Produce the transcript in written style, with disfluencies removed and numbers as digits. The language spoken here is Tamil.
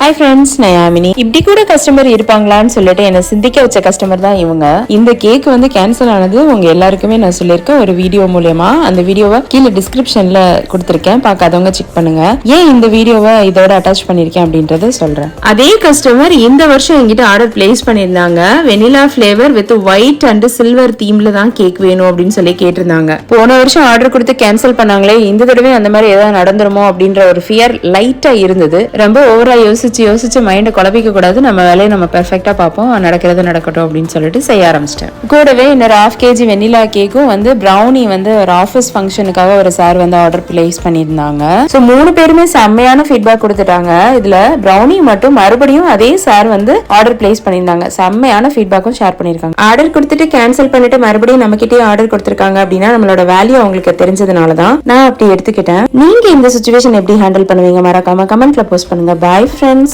ஹாய் ஃப்ரெண்ட்ஸ், நான் யாமினி. இப்படி கூட கஸ்டமர் இருப்பாங்களான்னு சொல்லிட்டு என்ன சிந்திக்க வச்ச கஸ்டமர் தான் இவங்க. இந்த கேக் வந்து கேன்சல் ஆனது உங்க எல்லாருக்குமே நான் சொல்லியிருக்கேன் ஒரு வீடியோ மூலமா. அந்த வீடியோவை கீழே டிஸ்கிரிப்ஷன்ல கொடுத்துருக்கேன், பார்க்காதவங்க செக் பண்ணுங்க. ஏன் இந்த வீடியோவை இதோட அட்டாச் பண்ணிருக்கேன் அப்படின்றத சொல்றேன். அதே கஸ்டமர் இந்த வருஷம் என்கிட்ட ஆர்டர் பிளேஸ் பண்ணியிருந்தாங்க. Vanilla flavour with white and silver தீம்ல தான் கேக் வேணும் அப்படின்னு சொல்லி கேட்டிருந்தாங்க. போன வருஷம் ஆர்டர் கொடுத்து கேன்சல் பண்ணாங்களே, இந்த தடவை அந்த மாதிரி ஏதாவது நடந்துருமோ அப்படின்ற ஒரு ஃபியர் லைட்டா இருந்தது. ரொம்ப ஓவரா யோசிச்சு மைண்டை குழப்பிக்க கூடாது. நம்ம வேலையை நம்ம பெர்ஃபெக்டா பார்ப்போம், நடக்கிறது நடக்கட்டும் அப்படின்னு சொல்லிட்டு செய்ய ஆரம்பிச்சிட்டேன். கூடவே இன்னொரு 1/2 kg வெனிலா கேக்கும் வந்து ப்ரௌனி வந்து ஒரு ஆஃபீஸ் ஃபங்க்ஷனுக்காக ஒரு சார் வந்து ஆர்டர் பிளேஸ் பண்ணியிருந்தாங்க. ஸோ 3 பேருமே செம்மையான ஃபீட்பேக் கொடுத்துட்டாங்க. இதுல ப்ரௌனி மட்டும் மறுபடியும் அதே சார் வந்து ஆர்டர் பிளேஸ் பண்ணியிருந்தாங்க. செம்மையான ஃபீட்பேக்கும் ஷேர் பண்ணியிருக்காங்க. ஆர்டர் கொடுத்துட்டு கேன்சல் பண்ணிட்டு மறுபடியும் நம்ம கிட்டே ஆர்டர் கொடுத்துருக்காங்க அப்படின்னா நம்மளோட வேல்யூ அவங்களுக்கு தெரிஞ்சதுனால தான் நான் அப்படி எடுத்துக்கிட்டேன். நீங்க இந்த சிச்சுவேஷன் எப்படி ஹேண்டில் பண்ணுவீங்க? மறக்காம கமெண்ட்ல போஸ்ட் பண்ணுங்க. Bye friends.